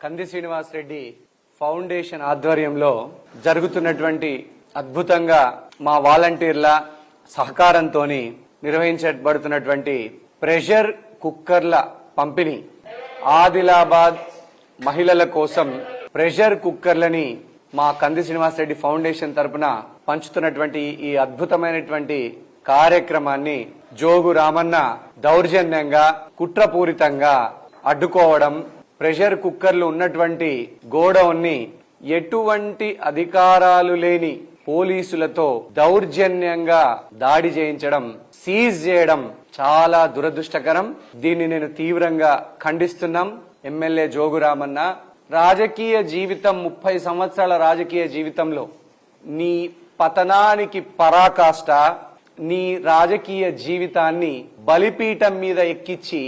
కంది శ్రీనివాస్ రెడ్డి ఫౌండేషన్ ఆధ్వర్యంలో జరుగుతున్నటువంటి అద్భుతంగా మా వాలంటీర్ల సహకారంతో నిర్వహించబడుతున్నటువంటి ప్రెషర్ కుక్కర్ల పంపిణీ, ఆదిలాబాద్ మహిళల కోసం ప్రెషర్ కుక్కర్లని మా కంది శ్రీనివాస్ రెడ్డి ఫౌండేషన్ తరపున పంచుతున్నటువంటి ఈ అద్భుతమైనటువంటి కార్యక్రమాన్ని జోగు రామన్న దౌర్జన్యంగా కుట్రపూరితంగా అడ్డుకోవడం, ప్రెషర్ కుక్కర్లు ఉన్నటువంటి గోడౌన్ ని ఎటువంటి అధికారాలు లేని పోలీసులతో దౌర్జన్యంగా దాడి చేయించడం, సీజ్ చేయడం చాలా దురదృష్టకరం. దీన్ని నేను తీవ్రంగా ఖండిస్తున్నాం. ఎమ్మెల్యే జోగు రామన్న, రాజకీయ జీవితం 30 సంవత్సరాల రాజకీయ జీవితంలో నీ పతనానికి పరాకాష్ట, నీ రాజకీయ జీవితాన్ని బలిపీఠం మీద ఎక్కించి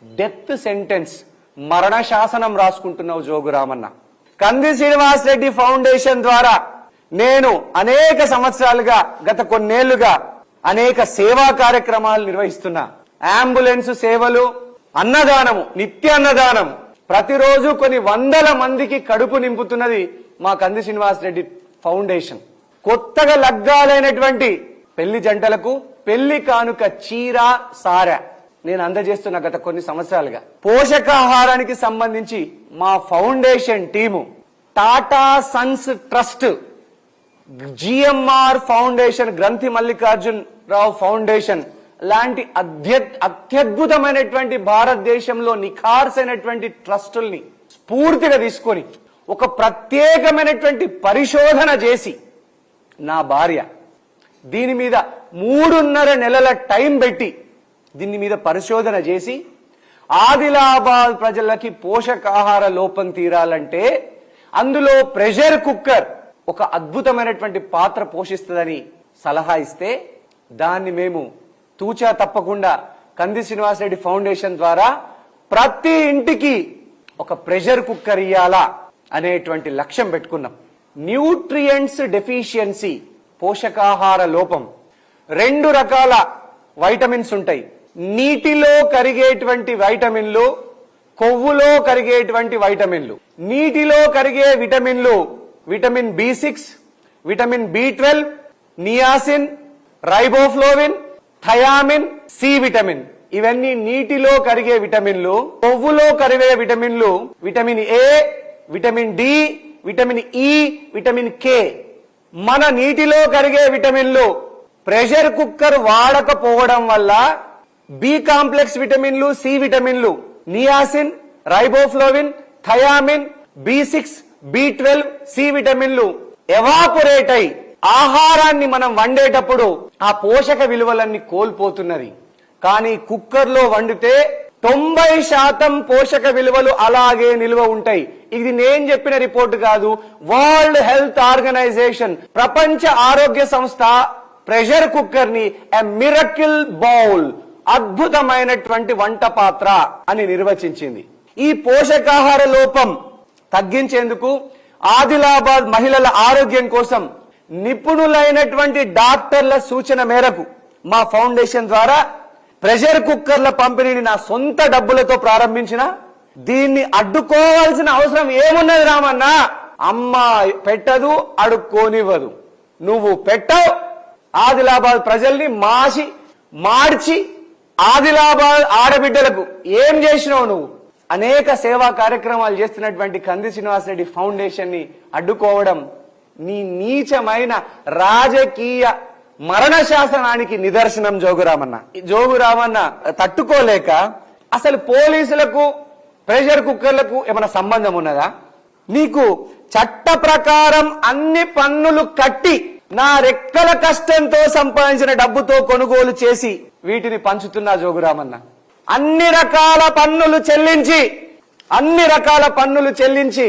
డెత్ సెంటెన్స్, మరణ శాసనం రాసుకుంటున్నావు జోగు రామన్న. కంది శ్రీనివాస్ రెడ్డి ఫౌండేషన్ ద్వారా నేను అనేక సంవత్సరాలుగా, గత కొన్నేళ్లుగా అనేక సేవా కార్యక్రమాలు నిర్వహిస్తున్నా. అంబులెన్స్ సేవలు, అన్నదానము, నిత్య అన్నదానం, ప్రతిరోజు కొన్ని వందల మందికి కడుపు నింపుతున్నది మా కంది శ్రీనివాస్ రెడ్డి ఫౌండేషన్. కొత్తగా లగ్గాలైనటువంటి పెళ్లి జంటలకు పెళ్లి కానుక చీర, సారా నేను అందజేస్తున్నా గత కొన్ని సంవత్సరాలుగా. పోషకాహారానికి సంబంధించి మా foundation team Tata Sons trust, GMR foundation, గ్రంథి మల్లికార్జున్ రావు ఫౌండేషన్ లాంటి అత్యద్భుతమైనటువంటి భారతదేశంలో నిఖార్సైనటువంటి ట్రస్టుల్ని స్ఫూర్తిగా తీసుకొని ఒక ప్రత్యేకమైనటువంటి పరిశోధన చేసి, నా భార్య దీని మీద 3.5 నెలల టైం పెట్టి దీని మీద పరిశోధన చేసి, ఆదిలాబాద్ ప్రజలకి పోషకాహార లోపం తీరాలంటే అందులో ప్రెషర్ కుక్కర్ ఒక అద్భుతమైనటువంటి పాత్ర పోషిస్తుందని సలహా ఇస్తే, దాన్ని మేము తూచా తప్పకుండా కంది శ్రీనివాస్ రెడ్డి ఫౌండేషన్ ద్వారా ప్రతి ఇంటికి ఒక ప్రెషర్ కుక్కర్ ఇయ్యాలా అనేటువంటి లక్ష్యం పెట్టుకున్నాం. న్యూట్రియంట్స్ డెఫిషియన్సీ, పోషకాహార లోపం, 2 రకాల వైటమిన్స్ ఉంటాయి. నీటిలో కరిగేటువంటి వైటమిన్లు, కొవ్వులో కరిగేటువంటి వైటమిన్లు. నీటిలో కరిగే విటమిన్లు vitamin B6, vitamin B12, niacin, riboflavin, thiamine, C vitamin. ఇవన్నీ నీటిలో కరిగే విటమిన్లు. కొవ్వులో కరిగే విటమిన్లు vitamin A, vitamin D, vitamin E, vitamin K. మన నీటిలో కరిగే విటమిన్లు ప్రెషర్ కుక్కర్ వాడకపోవడం వల్ల బి కాంప్లెక్స్ విటమిన్లు, సి విటమిన్లు, niacin, riboflavin, thiamine, B6, B12, C విటమిన్లు ఎవాపొరేట్ అయి ఆహారాన్ని మనం వండేటప్పుడు ఆ పోషక విలువలన్నీ కోల్పోతున్నది. కానీ కుక్కర్లో వండితే 90% పోషక విలువలు అలాగే నిల్వ ఉంటాయి. ఇది నేను చెప్పిన రిపోర్టు కాదు, వరల్డ్ హెల్త్ ఆర్గనైజేషన్, ప్రపంచ ఆరోగ్య సంస్థ ప్రెషర్ కుక్కర్ ని ఎ మిరకిల్ బౌల్, అద్భుతమైనటువంటి వంట పాత్ర అని నిర్వచించింది. ఈ పోషకాహార లోపం తగ్గించేందుకు ఆదిలాబాద్ మహిళల ఆరోగ్యం కోసం నిపుణులైనటువంటి డాక్టర్ల సూచన మేరకు మా ఫౌండేషన్ ద్వారా ప్రెషర్ కుక్కర్ల పంపిణీని నా సొంత డబ్బులతో ప్రారంభించిన. దీన్ని అడ్డుకోవాల్సిన అవసరం ఏమున్నది రామన్న? అమ్మ పెట్టదు, అడుక్కోనివ్వదు. నువ్వు పెట్టవు. ఆదిలాబాద్ ప్రజల్ని మార్చి ఆదిలాబాద్ ఆడబిడ్డలకు ఏం చేసినావు నువ్వు? అనేక సేవా కార్యక్రమాలు చేస్తున్నటువంటి కంది శ్రీనివాస్ రెడ్డి ఫౌండేషన్ ని అడ్డుకోవడం నీ నీచమైన రాజకీయ మరణ శాసనానికి నిదర్శనం. జోగు రామన్న తట్టుకోలేక, అసలు పోలీసులకు ప్రెషర్ కుక్కర్లకు ఏమైనా సంబంధం ఉన్నదా? నీకు చట్ట ప్రకారం అన్ని పన్నులు కట్టి నా రెక్కల కష్టంతో సంపాదించిన డబ్బుతో కొనుగోలు చేసి వీటిని పంచుతున్నా జోగు రామన్న. అన్ని రకాల పన్నులు చెల్లించి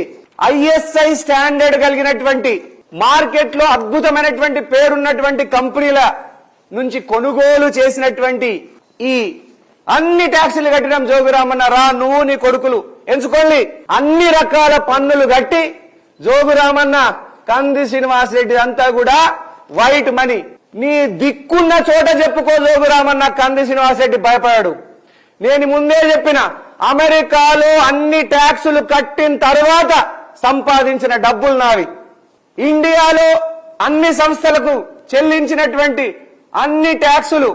ISI స్టాండర్డ్ కలిగినటువంటి మార్కెట్ లో అద్భుతమైనటువంటి పేరున్నటువంటి కంపెనీల నుంచి కొనుగోలు చేసినటువంటి ఈ అన్ని ట్యాక్సులు కట్టినాం జోగు రామన్న. రా, నువ్వు నీ కొడుకులు ఎంచుకోండి. అన్ని రకాల పన్నులు కట్టి జోగు రామన్న, కంది శ్రీనివాస్ రెడ్డి అంతా కూడా వైట్ మనీ. నీ దిక్కున్న చోట చెప్పుకో జోగు రామన్న. కంది శ్రీనివాస్ రెడ్డి భయపడాడు. నేను ముందే చెప్పిన, అమెరికాలో అన్ని ట్యాక్సులు కట్టిన తర్వాత సంపాదించిన డబ్బులు నావి. ఇండియాలో అన్ని సంస్థలకు చెల్లించినటువంటి అన్ని ట్యాక్సులు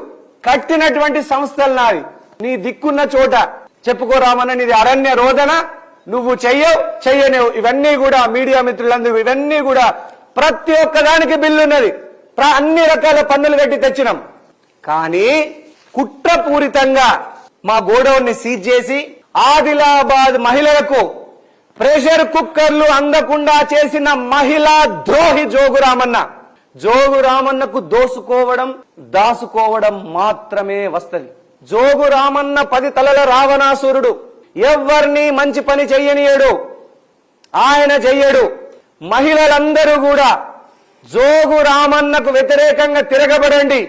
కట్టినటువంటి సంస్థలు నావి. నీ దిక్కున్న చోట చెప్పుకోరామన్న నీది అరణ్య రోదన, నువ్వు చెయ్యనేవు. ఇవన్నీ కూడా మీడియా మిత్రులందరూ ఇవన్నీ కూడా ప్రతి ఒక్కదానికి బిల్లు ఉన్నది. అన్ని రకాల పన్నులు కట్టి తెచ్చినాం. కానీ కుట్రపూరితంగా మా గోడౌన్ ని సీజ్ చేసి ఆదిలాబాద్ మహిళలకు ప్రెషర్ కుక్కర్లు అందకుండా చేసిన మహిళా ద్రోహి జోగురామన్న. జోగురామన్నకు దోసుకోవడం దాసుకోవడం మాత్రమే వస్తది. జోగురామన్న 10 తలల రావణాసురుడు. ఎవ్వరిని మంచి పని చెయ్యనియడు, ఆయన చెయ్యడు. మహిళలందరూ కూడా జోగురామన్నకు వ్యతిరేకంగా తిరగబడండి.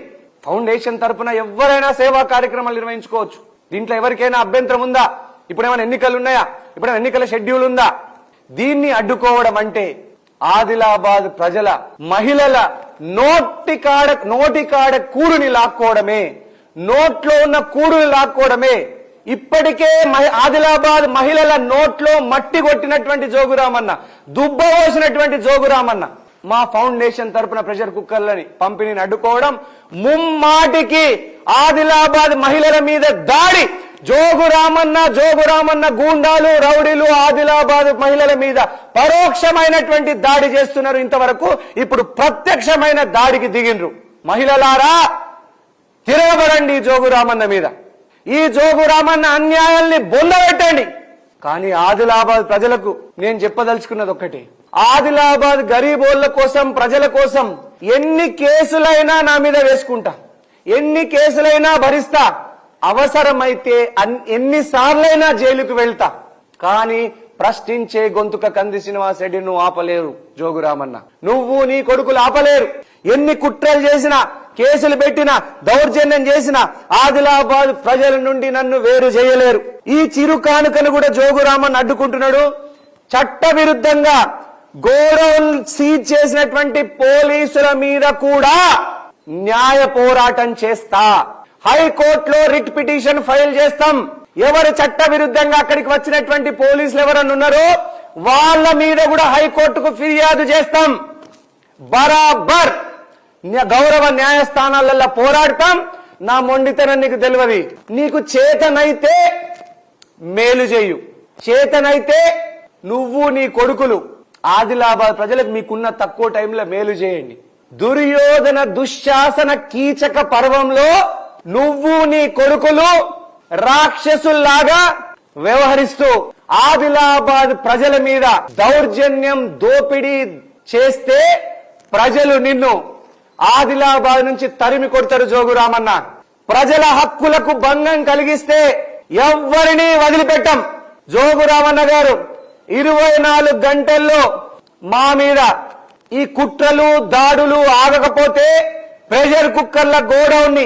ఫౌండేషన్ తరపున ఎవరైనా సేవా కార్యక్రమాలు నిర్వహించుకోవచ్చు. దీంట్లో ఎవరికైనా అభ్యంతరం ఉందా? ఇప్పుడేమైనా ఎన్నికలు ఉన్నాయా? ఇప్పుడేమైనా ఎన్నికల షెడ్యూల్ ఉందా? దీన్ని అడ్డుకోవడం అంటే ఆదిలాబాద్ ప్రజల మహిళల నోటికాడ కూడుని లాక్కోవడమే, నోట్లో ఉన్న కూడుని లాక్కోవడమే. ఇప్పటికే ఆదిలాబాద్ మహిళల నోట్లో మట్టి కొట్టినటువంటి జోగురామన్న, దుబ్బ పోసినటువంటి జోగురామన్న. మా ఫౌండేషన్ తరపున ప్రెషర్ కుక్కర్లని పంపిణీని అడ్డుకోవడం ముమ్మాటికి ఆదిలాబాద్ మహిళల మీద దాడి. జోగురామన్న గూండాలు రౌడీలు ఆదిలాబాద్ మహిళల మీద పరోక్షమైనటువంటి దాడి చేస్తున్నారు. ఇంతవరకు ఇప్పుడు ప్రత్యక్షమైన దాడికి దిగిండ్రు. మహిళలారా తిరగబడండి జోగురామన్న మీద. ఈ జోగురామన్న అన్యాయాల్ని బొందబెట్టండి. కానీ ఆదిలాబాద్ ప్రజలకు నేను చెప్పదలుచుకున్నది ఒక్కటే, ఆదిలాబాద్ గరీబోళ్ల కోసం, ప్రజల కోసం ఎన్ని కేసులైనా నా మీద వేసుకుంటా, ఎన్ని కేసులైనా భరిస్తా, అవసరమైతే ఎన్నిసార్లైనా జైలుకు వెళ్తా. కానీ ప్రశ్నించే గొంతుక కంది శ్రీనివాస్ రెడ్డి నువ్వు ఆపలేరు జోగురామన్న. నువ్వు నీ కొడుకులు ఆపలేరు. ఎన్ని కుట్రలు చేసినా, కేసులు పెట్టినా, దౌర్జన్యం చేసినా ఆదిలాబాద్ ప్రజల నుండి నన్ను వేరు చేయలేరు. ఈ చిరు కానుకను కూడా జోగురామన్న అడ్డుకుంటున్నాడు. చట్ట విరుద్ధంగా గోడౌన్ సీజ్ చేసినటువంటి పోలీసుల మీద కూడా న్యాయ పోరాటం చేస్తా. హైకోర్టులో రిట్ పిటిషన్ ఫైల్ చేస్తాం. ఎవరు చట్ట విరుద్ధంగా అక్కడికి వచ్చినటువంటి పోలీసులు ఎవరన్నా ఉన్నారో వాళ్ళ మీద కూడా హైకోర్టుకు ఫిర్యాదు చేస్తాం. బరాబర్ గౌరవ న్యాయస్థానాలలో పోరాడతాం. నా మొండితనం నీకు తెలియదు. నీకు చేతనైతే మేలు చేయు, చేతనైతే నువ్వు నీ కొడుకులు ఆదిలాబాద్ ప్రజలకు మీకున్న తక్కువ టైంలో మేలు చేయండి. దుర్యోధన దుశ్శాసన కీచక పర్వంలో నువ్వు నీ కొడుకులు రాక్షసుల్లాగా వ్యవహరిస్తూ ఆదిలాబాద్ ప్రజల మీద దౌర్జన్యం దోపిడీ చేస్తే ప్రజలు నిన్ను ఆదిలాబాద్ నుంచి తరిమి కొడతారు జోగురామన్న. ప్రజల హక్కులకు భంగం కలిగిస్తే ఎవ్వరిని వదిలిపెట్టం. జోగురామన్న గారు 24 గంటల్లో మా మీద ఈ కుట్రలు దాడులు ఆగకపోతే, ప్రెషర్ కుక్కర్ల గోడౌన్ ని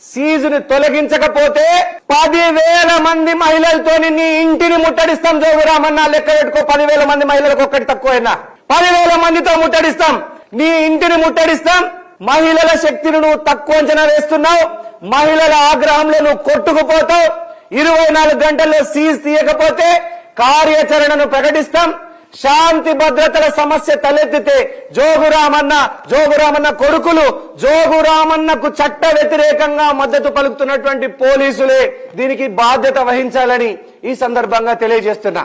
సీజును తొలగించకపోతే 10,000 మంది మహిళలతో నీ ఇంటిని ముట్టడిస్తాం జోగురామన్న. లెక్క పెట్టుకో, 10,000 మంది మహిళలకు ఒక్కటి తక్కువైనా 10,000 మందితో ముట్టడిస్తాం. నీ ఇంటిని ముట్టడిస్తాం. మహిళల శక్తిని నువ్వు తక్కువ అంచనా వేస్తున్నావు. మహిళల ఆగ్రహంలో నువ్వు కొట్టుకుపోతావు. 24 గంటల్లో సీజ్ తీయకపోతే కార్యాచరణను ప్రకటిస్తాం. శాంతి భద్రతల సమస్య తలెత్తితే జోగురామన్న కొడుకులు, జోగురామన్నకు చట్ట వ్యతిరేకంగా మద్దతు పలుకుతున్నటువంటి పోలీసులే దీనికి బాధ్యత వహించాలని ఈ సందర్భంగా తెలియజేస్తున్నా.